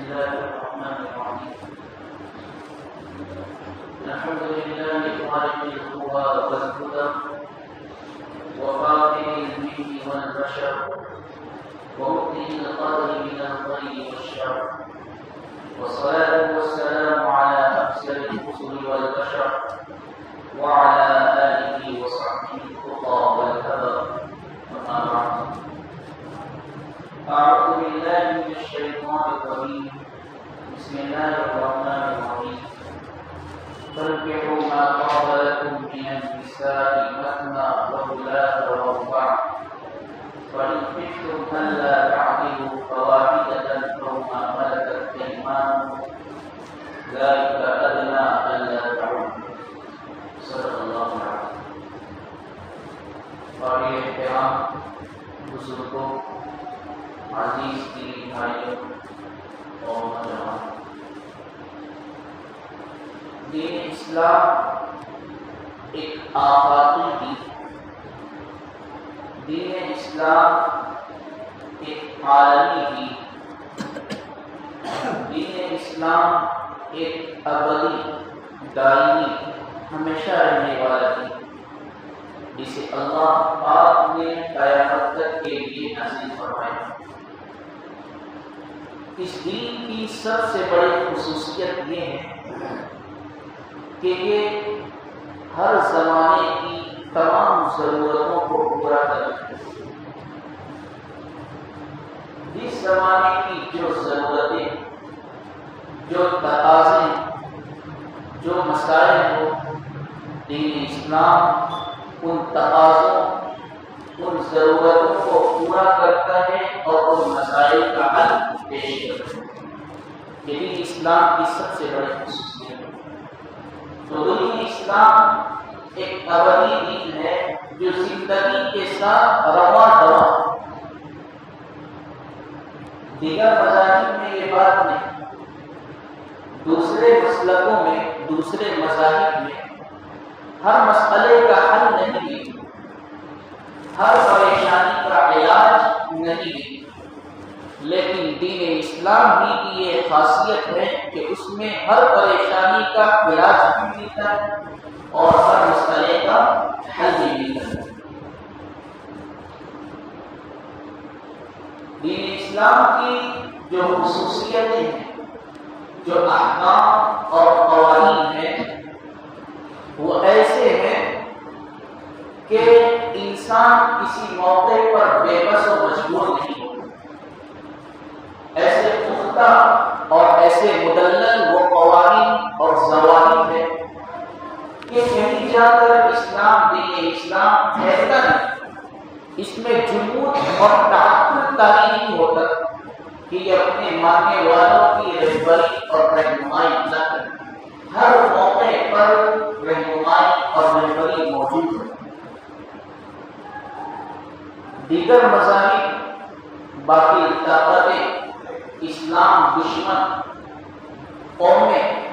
الله الرحمن الرحيم. الحمد لله خالق القوى والقدر وفاطر الجن والبشر ومؤتي القدر من الخير والشر، والصلاة والسلام على أفضل الرسل والبشر وعلى آله وصحبه الخطى والهدى. أما بعد، أعوذ بالله من الشيطان الرجيم. بسم الله الرحمن الرحيم. فانكحوا ما طاب لكم من النساء مثنى وثلاث ورباع، فإن خفتم ألا تعدلوا فواحدة أو ما ملكت أيمانكم ذلك أدنى ألا تعودوا. صدق الله العظيم. قاری احترام، بزرگوں، عزیز کی بھائیوں اور نوجوان، دین اسلام ایک آفاقی دین، دین اسلام ایک عالمی دین، دین اسلام ایک ابدی دائمی ہمیشہ رہنے والا دین، جسے اللہ پاک نے قیامت تک کے لیے نازل فرمایا۔ اس دین کی سب سے بڑی خصوصیت یہ ہے کہ یہ ہر زمانے کی تمام ضرورتوں کو پورا کرتا ہے۔ جس زمانے کی جو ضرورتیں، جو تقاضے، جو مسائل ہو، دین اسلام ان تقاضوں، ان ضرورتوں کو پورا کرتا ہے اور ان مسائل کا حل پیش کرتا ہے۔ یہ دین اسلام کی سب سے بڑی خصوصیت ہے۔ تو دین اسلام ایک ابدی دین ہے جو زندگی کے ساتھ رواں دواں۔ دیگر مذاہب میں یہ بات نہیں، دوسرے مسلکوں میں، دوسرے مذاہب میں ہر مسئلے کا حل نہیں ہے، ہر پریشانی کا علاج نہیں ہے، لیکن دین اسلام ہی کی یہ خاصیت ہے کہ اس میں ہر پریشانی کا علاج بھی ملتا ہے اور ہر مسئلے کا حل بھی ملتا ہے۔ دین اسلام کی جو خصوصیتیں ہیں، جو احکام اور قوانین ہیں، وہ ایسے ہیں کہ انسان کسی موقع پر بے بس و مجبور نہیں ہوتا۔ ایسے پختہ اور ایسے مدلل وہ قوانین اور ضوابط ہیں کہ کہیں جا کر اسلام، دین اسلام ٹھہرتا نہیں۔ اس میں جمود اور تعقل تاری نہیں ہوتا کہ یہ اپنے ماننے والوں کی رہبری اور رہنمائی نہ کرے۔ ہر موقع پر رہنمائی اور رہبری موجود ہے۔ دیگر مذاہب، باقی طاقتیں، اسلام دشمن قومیں،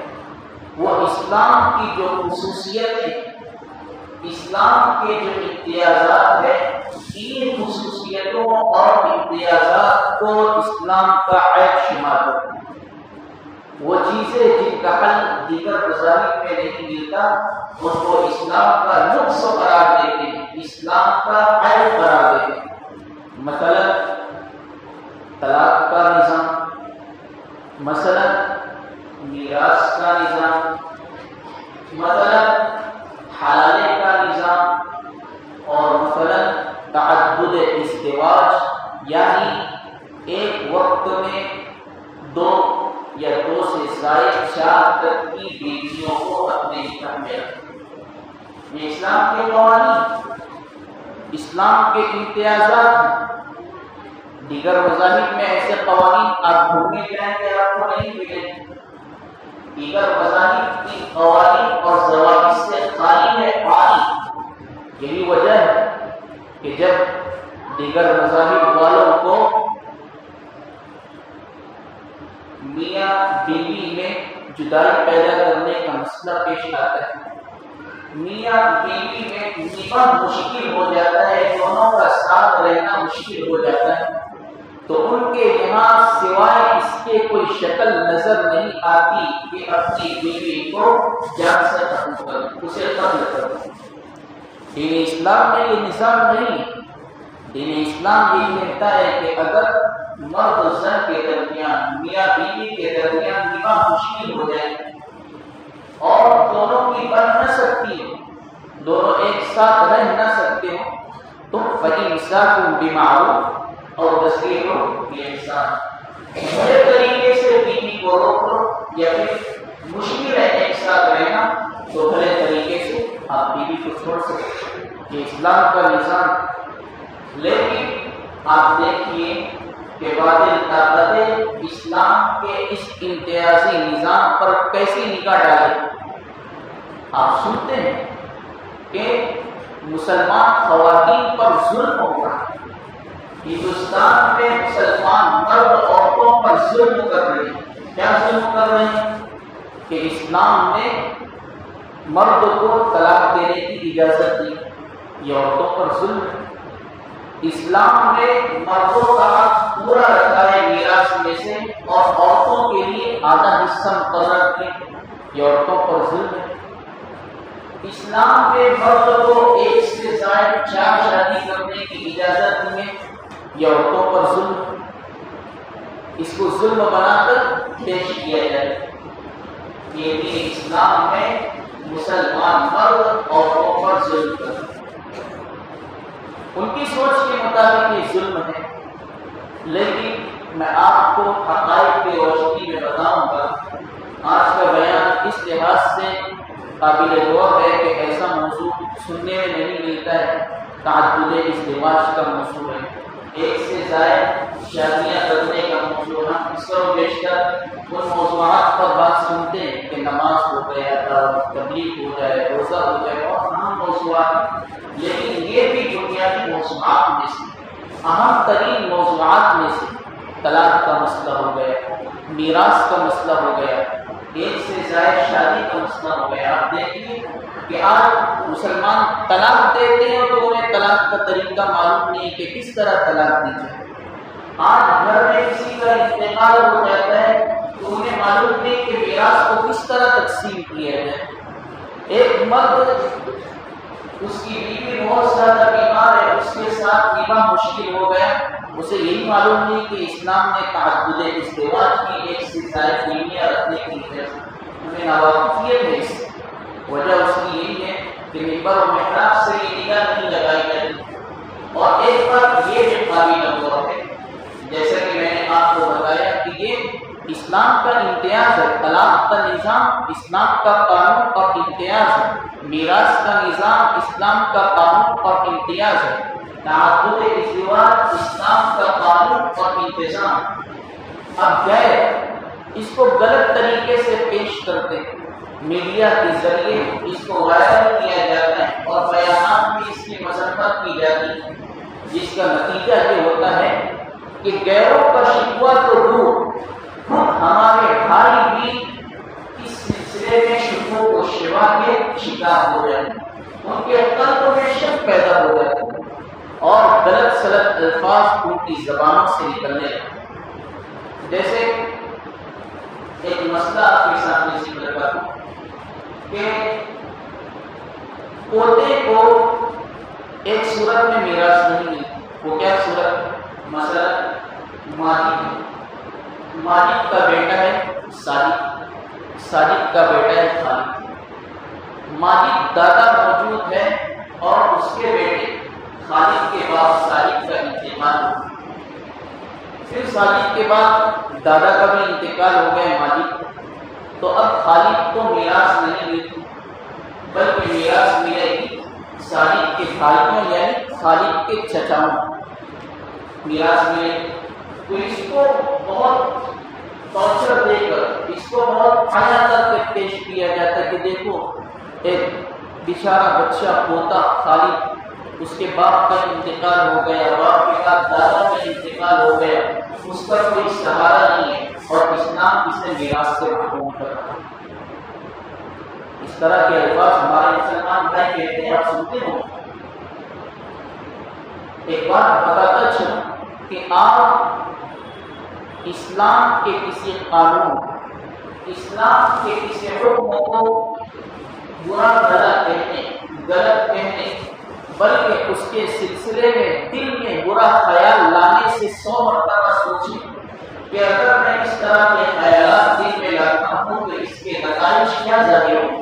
وہ اسلام کی جو خصوصیتیں، اسلام کے جو امتیازات ہیں، ان خصوصیتوں اور امتیازات کو اسلام کا عیب شمار کرتے ہیں۔ وہ چیزیں جن کا حل دیگر مذاہب میں نہیں ملتا، ان کو اسلام کا نقص قرار دیتے ہیں، اسلام کا عیب قرار دیتے ہیں۔ مثلا طلاق کا نظام، مثلا میراث کا نظام، مثلا حلالے کا نظام، اور مثلا تعدد ازدواج، یعنی ایک وقت میں دو یا دو سے زائد چار تک کی بیویوں کو اپنے نکاح میں رکھنا۔ یہ اسلام کے قوانین، اسلام کے امتیازات ہیں۔ دیگر مذاہب میں ایسے قوانین آپ ڈھونڈنے جائیں کہ آپ کو نہیں ملیں گے۔ دیگر مذاہب کی قوانین اور ضوابط سے خالی ہے، خالی۔ یہی وجہ ہے کہ جب دیگر مذاہب والوں کو میاں بیوی میں جدائی پیدا کرنے کا مسئلہ پیش آتا ہے، میاں بیوی میں نبھنا مشکل ہو جاتا ہے، دونوں کا ساتھ رہنا مشکل ہو جاتا ہے، تو ان کے یہاں سوائے اس کے کوئی شکل نظر نہیں آتی کہ اپنی بیوی کو جان سے ختم کر اسے قتل کر. دین اسلام میں یہ نظام نہیں. دین اسلام یہ کہتا ہے کہ اگر مرد و زن کے درمیان، میاں بیوی کے درمیان نکاح مشکل ہو جائے اور دونوں کی بن نہ سکتی ہو، دونوں ایک ساتھ رہ نہ سکتے ہو، تو فَإِمْسَاكٌ بِمَعْرُوفٍ اور تسريح بِإِحْسَان، بڑے طریقے سے بیوی کو روک لو، یا پھر مشکل ہے ایک ساتھ رہنا تو بڑے طریقے سے آپ بیوی کو چھوڑ سکتے. یہ اسلام کا نظام. لیکن آپ دیکھیے کہ باطل طاقتیں اسلام کے اس امتیازی نظام پر کیسی نگاہ ڈالیں. آپ سنتے ہیں کہ مسلمان خواتین پر ظلم ہو رہا ہے. ہندوستان میں مسلمان مرد عورتوں پر ظلم کر رہے ہیں. کیا ظلم کر رہے ہیں؟ کہ اسلام نے مرد کو طلاق دینے کی اجازت دی. یہ عورتوں پر ظلم ہے. اسلام نے مردوں کا حق پورا رکھا ہے میراث میں سے اور عورتوں کے لیے آدھا حصہ مقرر کیا. یہ عورتوں پر ظلم ہے. اسلام نے مرد کو ایک سے زائد 4 شادی کرنے کی اجازت دی ہے. یہ عورتوں پر ظلم ہے. اس کو ظلم بنا کر پیش کیا جائے. یہ بھی اسلام میں مسلمان مرد عورتوں پر ظلم کرتے ہیں. ان کی سوچ کے مطابق یہ ظلم ہے. لیکن میں آپ کو حقائق کی روشنی میں بتاؤں گا. آج کا بیان اس لحاظ سے قابل غور ہے کہ ایسا موضوع سننے میں نہیں ملتا ہے. تعدد ازدواج کا موضوع ہے، ایک سے زائد شادیاں کرنے کا موضوع. ہم اکثر و بیشتر ان موضوعات پر بات سنتے ہیں کہ نماز ہو گیا، تبلیغ ہو جائے، روزہ ہو جائے اور اہم موضوعات. لیکن یہ بھی بنیادی موضوعات میں سے، اہم ترین موضوعات میں سے طلاق کا مسئلہ ہو گیا، میراث کا مسئلہ ہو گیا، ایک سے زائد شادی کا مسئلہ ہو گیا. آپ دیکھیے کہ آج مسلمان طلاق دیتے ہیں تو انہیں طلاق کا طریقہ معلوم نہیں کہ کس طرح طلاق دی جائے. آج گھر میں کسی کا انتقال ہو جاتا ہے تو انہیں معلوم نہیں کہ میراث کو کس طرح تقسیم کیا جائے. ایک مرد اس کی بیوی بہت زیادہ بیمار ہے، اس کے ساتھ نکاح مشکل ہو گیا، اسے یہی معلوم نہیں کہ اسلام نے تعدد ازدواج کی ایک سے زائد بیویاں رکھنے کی اجازت ہمیں ناواقفیت ہے. اس وجہ اس کی یہی ہے کہ ممبر و محراب سے یہ نگاہ نہیں لگائی جاتی. اور ایک بات یہ بھی قابل غور ہے، جیسا کہ میں نے آپ کو بتایا کہ یہ اسلام کا امتیاز ہے. طلاق کا نظام اسلام کا قانون اور امتیاز ہے. میراث کا نظام اسلام کا قانون اور امتیاز ہے. تعدد ازدواج اسلام کا قانون اور انتظام. اب غیر اس کو غلط طریقے سے پیش کرتے ہیں، میڈیا کے ذریعے اس کو وائرل کیا جاتا ہے اور بیانات میں اس کی مذمت کی جاتی ہے، جس کا نتیجہ یہ ہوتا ہے کہ غیروں کا شکوہ تو دور، ہمارے بھائی بھی اس سلسلے میں شکوہ و شبہ کے شکار ہو جاتے ہیں. ان کے قلب میں شک پیدا ہو جاتا ہے اور غلط سلط الفاظ ان کی زبانوں سے نکلنے لگتے. جیسے ایک مسئلہ آپ کے سامنے ذکر کرتا ہوں کہ پوتے کو ایک صورت میں میراث نہیں ملتی. وہ کیا صورت؟ مثلا مالک کا بیٹا ہے صادق کا بیٹا ہے خالد. مالک دادا موجود ہے اور اس کے بیٹے خالد کے بعد صادق کا انتقال ہو گیا. پھر صادق کے بعد دادا کا بھی انتقال ہو گیا مالک. تو اب خالد کو میراث نہیں ملتی بلکہ میراث ملے گی صادق کے بھائیوں یعنی خالد کے چچاؤں میراث ملے. تو اس کو بہت ٹارچر دے کر، اس کو بہت آیا کر کے پیش کیا جاتا ہے کہ دیکھو ایک بیچارہ بچہ پوتا خالد، اس کے باپ کا انتقال ہو گیا، باپ کے بعد دادا کا انتقال ہو گیا، اس کا کوئی سہارا نہیں ہے اور اسلام اسے میراث سے محروم کر رہا ہے. اس طرح کے الفاظ ہمارے مسلمان بھائی کہتے ہیں، آپ سنتے ہو. ایک بات بتاتا چلوں کہ آپ اسلام کے کسی قانون، اسلام کے کسی حکم کو برا غلط کہنے بلکہ اس کے سلسلے میں دل میں برا خیال لانے سے 100 مرتبہ سوچیں کہ اگر میں اس طرح کے خیالات دل میں لاتا ہوں تو اس کے نتائج کیا ظاہر ہوں۔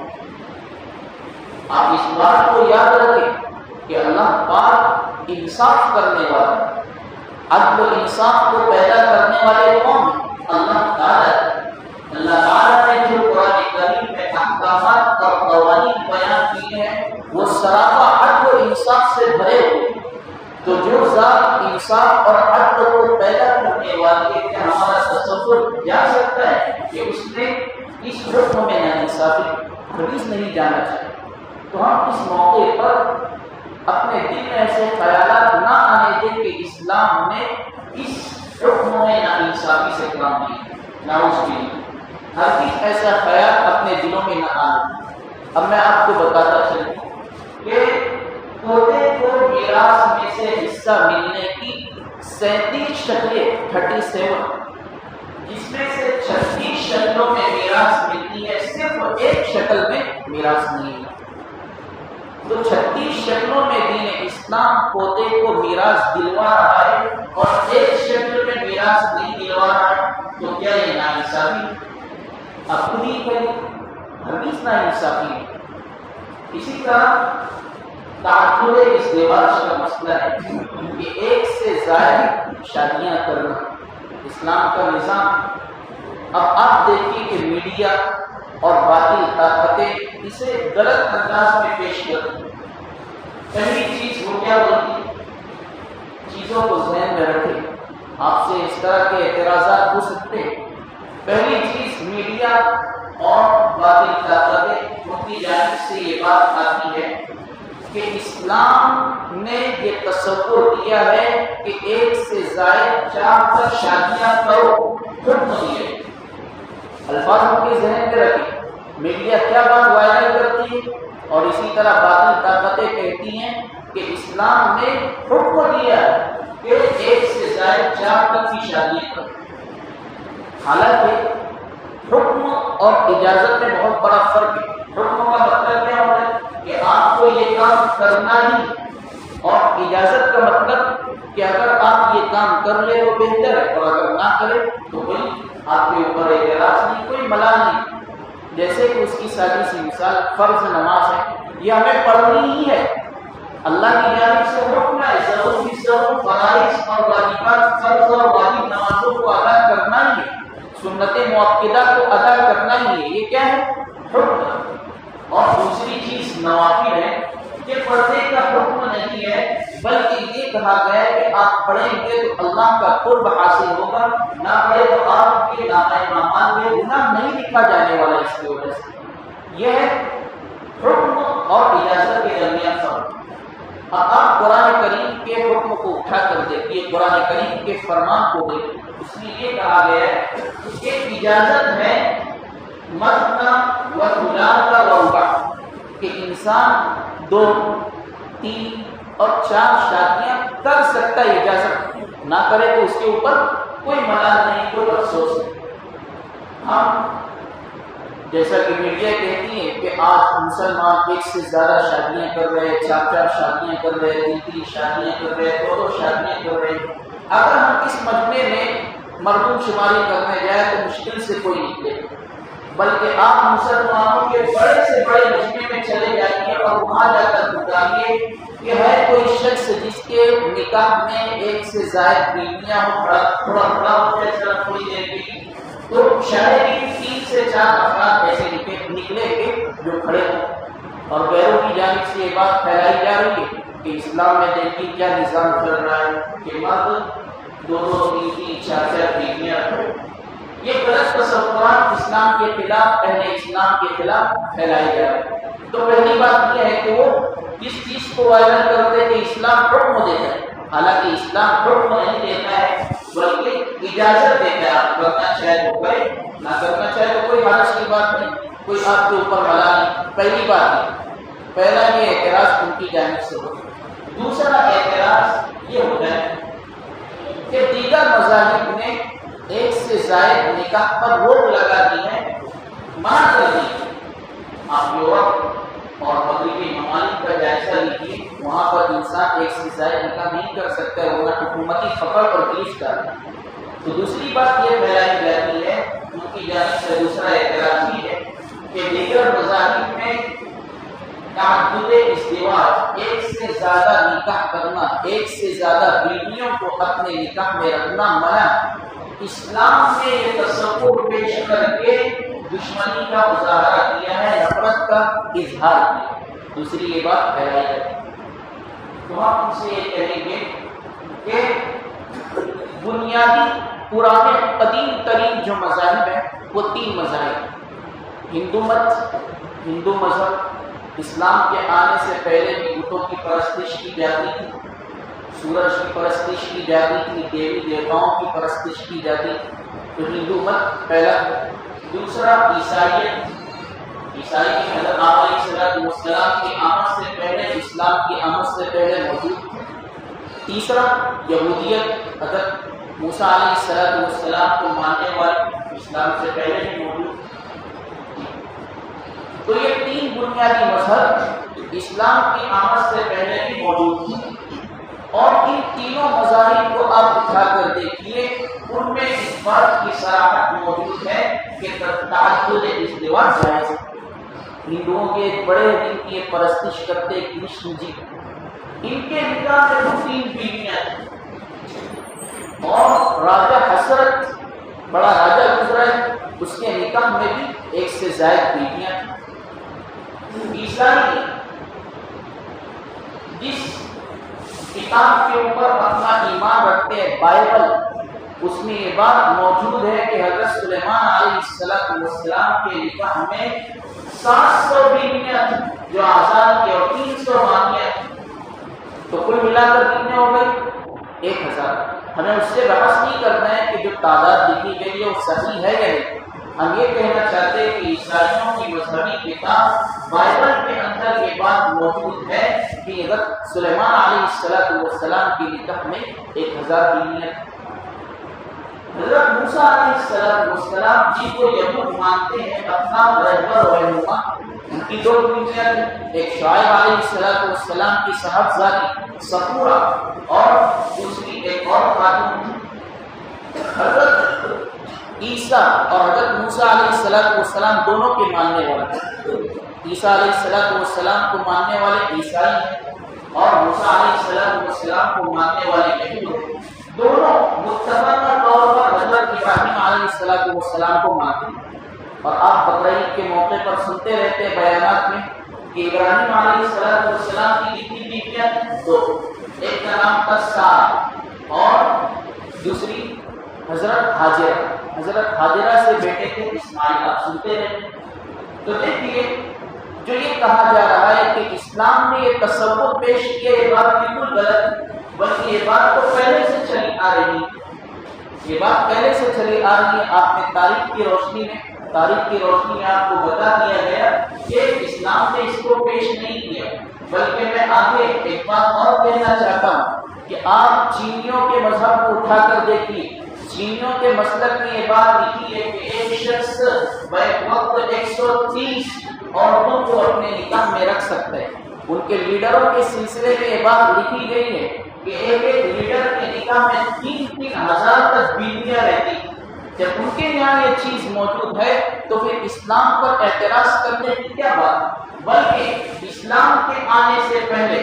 آپ اس بات کو یاد رکھیں کہ اللہ پاک انصاف کرنے والا، عدل و انصاف کو پیدا کرنے والے کون ہیں؟ اللہ تعالیٰ۔ اللہ تعالیٰ نے جو قرآن کریم میں احکامات اور قوانین بیان کیے ہیں وہ سراپا عدل و انصاف سے بھرے ہوئے۔ تو جو ذات انصاف اور عدل کو پیدا کرنے والے کہ ہمارا تصور جا سکتا ہے کہ اس نے اس حکم میں ناانصافی خبیث نہیں جانا چاہیے، تو ہم اس موقع پر اپنے دل میں ایسے خیالات نہ آنے دیں کہ اسلام نے اس حکم میں ناانصافی سے کام نہیں، نعوذ باللہ، ہرگز ایسا خیال اپنے دلوں میں نہ آنا۔ اب میں آپ کو بتاتا چلوں کہ پوتے کو میراث میں سے حصہ ملنے کی 37 شکلیں 37، جس میں سے 36 شکلوں میں میراث ملتی ہے، صرف ایک شکل میں میراث نہیں ملتی۔ تو 36 شکلوں میں دین اسلام پوتے کو میراث دلوا رہا ہے اور ایک شکل میں میراث نہیں دلوا رہا ہے، تو کیا یہ ناانصافی؟ اب خود ہی کہیں ہرگز ناانصافی ہے۔ اسی طرح تعدد ازدواج کا مسئلہ ہے کہ ایک سے زائد شادیاں کرنا اسلام کا نظام۔ اب آپ دیکھیے کہ میڈیا اور باطل طاقتیں اسے غلط انداز میں پیش کرتی ہیں۔ پہلی چیز وہ کیا بولتی؟ چیزوں کو ذہن میں رکھیں، آپ سے اس طرح کے اعتراضات ہو سکتے ہیں۔ پہلی چیز میڈیا اور باطل طاقتیں ان کی جانب سے یہ بات آتی ہے کہ اسلام نے یہ تصور دیا ہے کہ ایک سے زائد 4 تک شادیاں کرو، حکم دیا ہے۔ الفاظ ان کے ذہن میں رکھیں، میڈیا کیا بات وائرل کرتی ہے اور اسی طرح باطل طاقتیں کہتی ہیں کہ اسلام نے حکم دیا ہے کہ ایک سے زائد 4 تک کی شادیاں کرو۔ حالانکہ حکم اور اجازت میں بہت بڑا فرق ہے۔ حکم کا مطلب کیا ہوتا ہے کہ آپ کو یہ کام کرنا ہی، اور اجازت کا مطلب کہ اگر آپ یہ کام کر لے تو بہتر ہے اور اگر نہ کرے تو کوئی آپ کے اوپر اعتراض نہیں، کوئی ملال نہیں۔ جیسے کہ اس کی سادی سی مثال فرض نماز ہے، یہ ہمیں پڑھنی ہی ہے، اللہ کی جانب سے حکم ہے، ضرور فرائض اور واجبات، فرض اور واجب نمازوں کو ادا کرنا ہی ہے، سنت مؤکدہ کو ادا کرنا ہی ہے، یہ کیا ہے؟ حکم۔ اور دوسری چیز نوافل ہے کہ پڑھنے کا حکم نہیں ہے، بلکہ یہ کہا گیا ہے کہ آپ پڑھیں گے تو اللہ کا قرب حاصل ہوگا، نہ پڑھے تو آپ کے نامہ اعمال میں گناہ نہیں لکھا جانے والا۔ اس کی وجہ سے یہ ہے حکم اور اجازت کے درمیان فرق۔ اب آپ قرآن کریم کے حکم کو اٹھا کر دیکھیے، قرآن کریم کے فرمان کو دیکھیے، اس میں یہ کہا گیا ہے کہ اجازت ہے مثنی و ثلاث و رباع، کہ انسان 2، 3 اور 4 شادیاں کر سکتا ہے، اجازت نہ کرے تو اس کے اوپر کوئی ملال نہیں، کوئی افسوس نہیں۔ ہم جیسا کہ میڈیا کہتی ہے کہ آج مسلمان 1 سے زیادہ شادیاں کر رہے ہیں، 4 شادیاں کر رہے ہیں، 3 شادیاں کر رہے ہیں، 2 شادیاں کر رہے ہیں۔ اگر ہم اس مجمع میں مردم شماری کرنے جائیں تو مشکل سے کوئی نکلے، بلکہ آپ مسلمانوں کے بڑے سے بڑے مجمع میں چلے جائیے اور وہاں جا کر بتائیے کہ ہے کوئی شخص جس کے نکاح میں 1 سے زائد بیویاں ہوں، تھوڑا ہو جائے تھوڑی دیر کی، تو شاید ہی 3 سے 4 افراد ایسے نکلے گے جو کھڑے ہوں۔ اور غیروں کی جانب سے یہ بات پھیلائی جا رہی ہے کہ اسلام میں دیکھیے کیا نظام چل رہا ہے کہ مرد 2 3 4 بیویاں رکھے۔ یہ غلط تصورات اسلام کے خلاف، اہل اسلام کے خلاف پھیلائے جا رہے ہیں۔ تو پہلی بات یہ ہے کہ وہ کس چیز کو وائرل کرتے کہ اسلام حکم دیتا ہے، حالانکہ اسلام حکم نہیں دیتا ہے بلکہ اجازت دیتا ہے، آپ کرنا چاہے تو کرے، نہ کرنا چاہے تو کوئی حرج کی بات نہیں، کوئی آپ کے اوپر ملال نہیں۔ پہلی بات ہے، پہلا یہ اعتراض ان کی جانب سے ہو۔ دوسرا اعتراض یہ ہوتا ہے کہ دیگر مذاہب نے ایک سے زائد نکاح پر روک لگا دی ہے، منع کر دی ہے۔ آپ یورپ اور مغربی ممالک کا جائزہ لیجیے، وہاں پر انسان ایک سے زائد نکاح نہیں کر سکتا ہے، ورنہ حکومتی خبر پر گرفتار ہے۔ تو دوسری بات یہ پھیلائی جاتی ہے ان کی جانب سے، دوسرا اعتراض یہ ہے کہ دیگر مذاہب میں تعدد ازدواج، ایک سے زیادہ نکاح کرنا، ایک سے زیادہ بیویوں کو اپنے نکاح میں رکھنا منع۔ اسلام نے یہ تصور پیش کر کے دشمنی کا مظاہرہ کیا ہے، نفرت کا اظہار کیا۔ دوسری یہ بات پھیلائی جاتی ہے تو ہم ان سے یہ کہیں گے کہ بنیادی پرانے قدیم ترین جو مذاہب ہیں وہ تین مذاہب، ہندو مذہب، اسلام کے آنے سے پہلے بھی بتوں کی پرستش کی جاتی تھی، سورج کی پرستش کی جاتی تھی، دیوی دیوتاؤں کی پرستش کی جاتی تھی، تو ہندو مت پہلا۔ دوسرا عیسائیت، عیسائی کی حضرت علیہ السلام کی آمد سے پہلے، اسلام کی آمد سے پہلے موجود تھی۔ تیسرا یہودیت، حضرت موسیٰ علیہ السلام کو ماننے والے، اسلام سے پہلے ہی موجود تھی۔ تو یہ تین بنیادی مذہب اسلام کی آمد سے پہلے بھی موجود تھے، اور ان تینوں مذاہب کو آپ اٹھا کر دیکھیے، ان میں اس بات کی صراحت موجود ہے کہ تعدد ازدواج جائز ہے۔ ہندوؤں کے ایک بڑے دن کی پرستش کرتے کرشن جی، ان کے نکاح میں 3 بیویاں تھیں، اور راجہ حسرت بڑا راجہ گزرا ہے، اس کے نکاح میں بھی ایک سے زائد بیویاں تھیں۔ عیسائی جس کتاب کے اوپر اپنا ایمان رکھتے ہیں، بائبل، اس میں یہ بات موجود ہے کہ حضرت سلیمان علیہ السلام کے نکاح میں 700 بیویاں تھیں جو آزاد کی، اور 300 مانیاں تھیں، تو کل ملا کر کتنے ہو گئے؟ 1000۔ ہمیں اس سے بحث نہیں کرنا ہے کہ جو تعداد لکھی گئی ہے وہ صحیح ہے یا نہیں، ہم یہ کہنا چاہتے ہیں کہ عیسائیوں کی مذہبی کتاب بائبل کے اندر یہ بات موجود ہے کہ حضرت سلیمان علیہ السلام کے نکاح میں 1000 بیویاں۔ حضرت موسیٰ علیہ السلام جی کو یہود مانتے ہیں اپنا رہبر و رہنما، ان کی 2 بیویاں تھیں، ایک شعیب علیہ السلام کی صاحبزادی صفورہ، اور دوسری ایک اور خاتون تھی۔ حضرت عیسیٰ اور حضرت موسیٰ علیہ السلام دونوں کے ماننے والے تھے۔ عیسیٰ علیہ السلام کو ماننے والے عیسائی ہیں، اور موسیٰ علیہ السلام کو ماننے والے یہود ہیں۔ دونوں متفقہ طور پر حضرت ابراہیم علیہ السلام کو مانتے ہیں، اور آپ بقرعید کے موقع پر سنتے رہتے ہیں بیانات میں کہ ابراہیم علیہ السلام کی کتنی بیویاں تھیں؟ 2، ایک کا نام تھا سارہ اور دوسری حضرت حاجرہ سے بیٹے تھے اسماعیل، آپ سنتے رہتے۔ تو دیکھیے جو یہ کہا جا رہا ہے کہ اسلام نے یہ تصور پیش کیا، یہ بات بالکل غلط، بلکہ یہ بات تو پہلے سے چلی آ رہی ہے، یہ بات پہلے سے چلی آ رہی ہے۔ آپ نے تاریخ کی روشنی میں آپ کو بتا دیا گیا کہ اسلام نے اس کو پیش نہیں کیا، بلکہ میں آگے ایک بات اور کہنا چاہتا ہوں کہ آپ چینیوں کے مذہب کو اٹھا کر دیکھیے، چینیوں کے مسلک میں یہ بات لکھی ہے کہ ایک شخص بیک وقت 130 عورتوں کو اپنے نکاح میں رکھ سکتا ہے۔ ان کے لیڈروں کے سلسلے میں یہ بات لکھی گئی ہے کہ ایک لیڈر کے نکاح میں 3-3 ہزار تک بیویاں رہتی ہیں۔ جب ان کے یہاں یہ چیز موجود ہے تو پھر اسلام پر اعتراض کرنے کی کیا بات؟ بلکہ اسلام کے آنے سے پہلے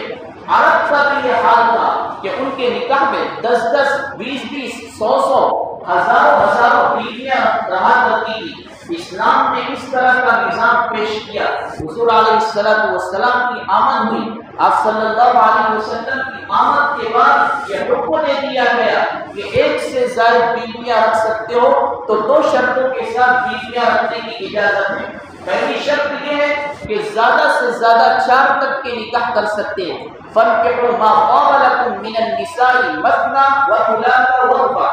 عرب کا بھی یہ حال تھا کہ ان کے نکاح میں 10-10, 20-20, 100-100, ہزاروں بیویاں رہا کرتی تھی۔ اسلام نے اس طرح کا نظام پیش کیا، حضور علیہ السلام کی آمد ہوئی، آپ صلی اللہ علیہ وسلم کی آمد کے بعد یہ حکم دے دیا گیا کہ ایک سے زائد بیویاں رکھ سکتے ہو، تو 2 شرطوں کے ساتھ بیویاں رکھنے کی اجازت ہے۔ پہلی شرط یہ ہے کہ زیادہ سے زیادہ 4 تک کے نکاح کر سکتے ہیں۔ فَانكِحُوا مَا طَابَ لَكُم مِّنَ النِّسَاءِ مَثْنَىٰ وَثُلَاثَ وَرُبَاعَ،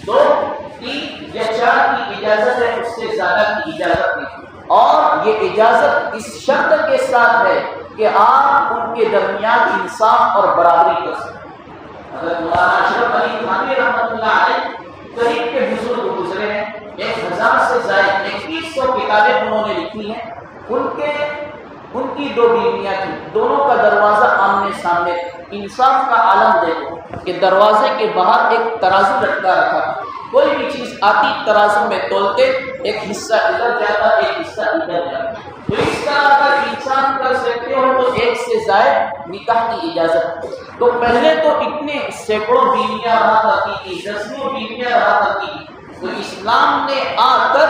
2، 3 یا 4 کی اجازت ہے، اس سے زیادہ کی اجازت نہیں۔ اور یہ اجازت اس شرط کے ساتھ ہے کہ آپ ان کے درمیان انصاف اور برابری کر سکیں۔ حضرت مولانا اشرف علی تھانوی رحمۃ اللہ علیہ قریب کے بزرگ گزرے ہیں، 1000 سے زائد 2100 کتابیں انہوں نے لکھی ہیں، ان کی 2 بیویاں تھیں، دونوں کا دروازہ آمنے سامنے، انصاف کا عالم دیکھو کہ دروازے کے باہر ایک ترازو لٹکا رکھا، کوئی بھی چیز آتی ترازو میں تولتے، ایک حصہ ادھر جاتا ایک حصہ ادھر جاتا۔ تو اس طرح اگر انسان کر سکتے ہو تو 1 سے زائد نکاح کی اجازت۔ تو پہلے تو اتنے سینکڑوں بیویاں رہا کرتی تھی، دسیوں بیویاں رہا کرتی تھی، تو اسلام نے آ کر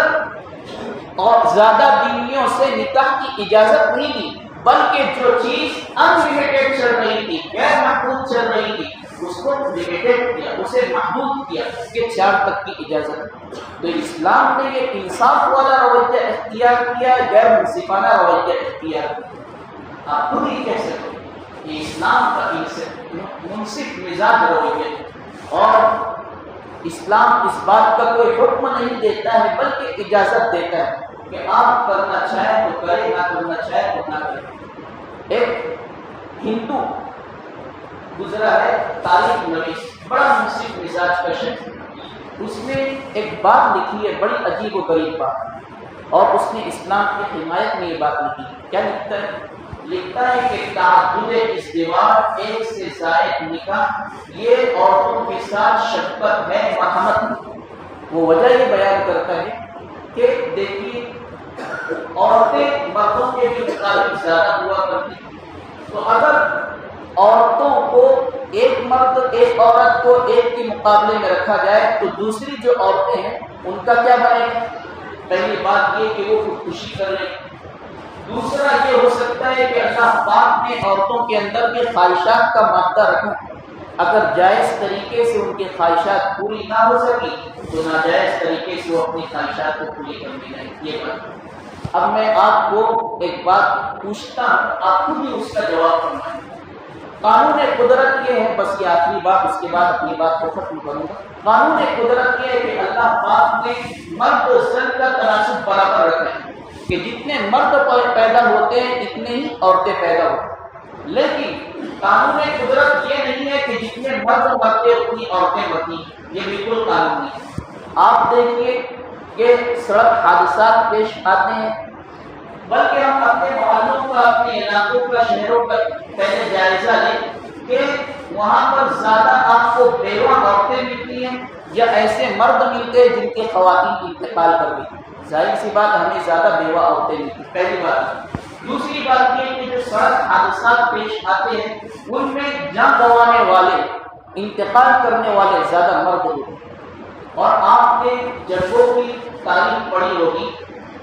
اور زیادہ بیویوں سے نکاح کی اجازت نہیں دی، بلکہ جو چیز انلمیٹڈ چل رہی تھی، غیر محدود چل رہی تھی، اس کو لمیٹڈ کیا، اسے محدود کیا کہ 4 تک کی اجازت۔ تو اسلام نے یہ انصاف والا رویہ اختیار کیا، غیر منصفانہ رویہ اختیار کیا۔ آپ خود ہی کہہ سکتے کہ اسلام کا منصف مزاج رویہ، اور اسلام اس بات کا کوئی حکم نہیں دیتا ہے بلکہ اجازت دیتا ہے کہ آپ کرنا چاہیں تو کریں، نہ کرنا چاہیں تو نہ کریں۔ ایک ہندو گزرا ہے تاریخ نویس، بڑا منصف مزاج کا شخص، اس نے ایک بات لکھی ہے بڑی عجیب و غریب بات، اور اس نے اسلام کی حمایت میں یہ بات لکھی۔ کیا لکھتا ہے؟ لکھتا ہے کہ تعدد ازدواج، 1 سے زائد نکاح، یہ عورتوں کے ساتھ شفقت ہے، مرحمت۔ وہ وجہ یہ بیان کرتا ہے کہ دیکھیے عورتیں مردوں کے بھی مقابلے زیادہ ہوا کرتی، تو اگر عورتوں کو ایک مرد ایک عورت کو ایک کے مقابلے میں رکھا جائے تو دوسری جو عورتیں ہیں ان کا کیا بنے گا؟ پہلی بات یہ کہ وہ خودکشی کر لیں، دوسرا یہ ہو سکتا ہے کہ اللہ پاک نے عورتوں کے اندر کے خواہشات کا مادہ رکھا، اگر جائز طریقے سے ان کی خواہشات پوری نہ ہو سکی تو ناجائز طریقے سے وہ اپنی خواہشات کو پوری کرنے لگیں۔ یہ بات اب میں آپ کو ایک بات پوچھتا ہوں، آپ خود ہی اس کا جواب فرمائیں۔ قانون قدرت یہ ہے، بس یہ آخری بات، اس کے بعد اپنی بات کو ختم کروں گا۔ قانون قدرت یہ ہے کہ اللہ پاک نے مرد و زن کا تناسب برابر رکھا ہے کہ جتنے مرد پیدا ہوتے ہیں اتنے ہی عورتیں پیدا ہوتی ہیں، لیکن قانون قدرت یہ نہیں ہے کہ جتنے مرد مرتے اتنی عورتیں مرتی، یہ بالکل قانون نہیں ہے۔ آپ دیکھیے کہ سڑک حادثات پیش آتے ہیں، بلکہ ہم اپنے محلوں کا، اپنے علاقوں کا، شہروں کا پہلے جائزہ لیں کہ وہاں پر زیادہ آپ کو بیوہ عورتیں ملتی ہیں یا ایسے مرد ملتے ہیں جن کے خواتین انتقال کر گئی۔ ظاہر سی بات ہمیں زیادہ بیوہ عورتیں ملتی، پہلی بات۔ دوسری بات یہ کہ جو سڑک حادثات پیش آتے ہیں ان میں جان گنوانے والے، انتقال کرنے والے زیادہ مرد ہوتے ہیں۔ اور آپ نے جنگوں کی تاریخ پڑھی ہوگی،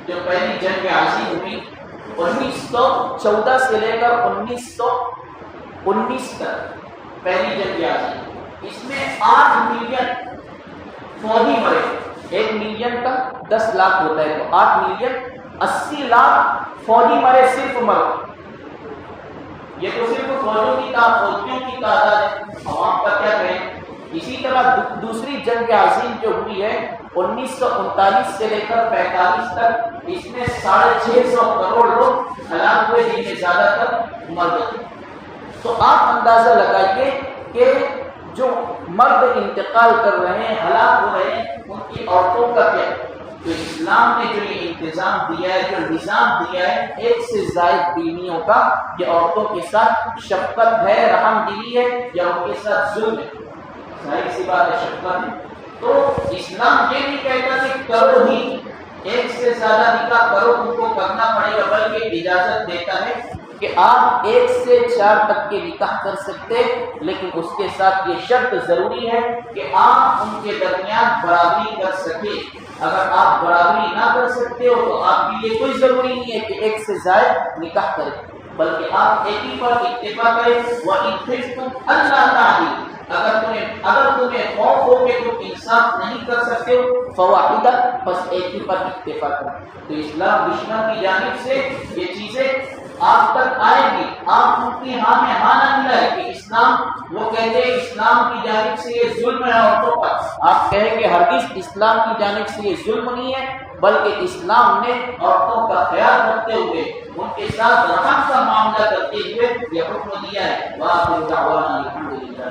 جو پہلی جنگ عظیم ہوئی 1914 سے لے کر 1919 تک، پہلی جنگ عظیم، اس میں 8 ملین فوجی مرے، 1 ملین کا 10 لاکھ ہوتا ہے تو 8 ملین 80 لاکھ فوجی مرے، صرف مرد۔ یہ تو صرف فوجیوں کی تعداد ہے، عوام کا کیا کہیں۔ اسی طرح دوسری جنگ عظیم جو ہوئی ہے 1939 سے لے کر 45 تک، اس میں 650 کروڑ لوگ ہلاک ہوئے، جن میں زیادہ تر مرد تھے۔ تو آپ اندازہ لگائیے کہ جو مرد انتقال کر رہے ہیں، ہلاک ہو رہے ہیں، ان کی عورتوں کا کیا؟ تو اسلام نے جو یہ انتظام دیا ہے، جو نظام دیا ہے 1 سے زائد بیویوں کا، یہ عورتوں کے ساتھ شفقت ہے، رحم دلی ہے یا ان کے ساتھ ظلم ہے؟ ظاہر سی بات ہے شفقت ہے۔ تو اسلام یہ نہیں کہتا کہ کرو ہی، 1 سے زیادہ نکاح کرو، ان کو کرنا پڑے گا، بلکہ اجازت دیتا ہے کہ آپ 1 سے 4 تک کے نکاح کر سکتے، لیکن اس کے ساتھ یہ شرط ضروری ہے کہ آپ ان کے درمیان برابری کر سکے۔ اگر آپ برابری نہ کر سکتے ہو تو آپ کے لیے کوئی ضروری نہیں ہے کہ 1 سے زائد نکاح کریں، بلکہ آپ ایک ہی پر اتفاق کریں۔ وَإِن خِفْتُمْ أَلَّا تَعْدِلُوا، اگر تمہیں خوف ہو کہ تم انصاف نہیں کر سکتے ہو، فواحدہ، بس ایک ہی پر اتفاق کریں۔ تو اسلام دشمن کی جانب سے یہ چیزیں آپ تک آئیں گی، آپ ان کی ہاں میں ہاں نہ ملائے کہ اسلام، وہ کہتے ہیں اسلام کی جانب سے یہ ظلم ہے عورتوں پر، آپ کہیں کہ ہرگز اسلام کی جانب سے یہ ظلم نہیں ہے، بلکہ اسلام نے عورتوں کا خیال رکھتے ہوئے، ان کے ساتھ رحم کا معاملہ کرتے ہوئے یہ حکم دیا ہے۔ وآخر دعوانا الحمدللہ۔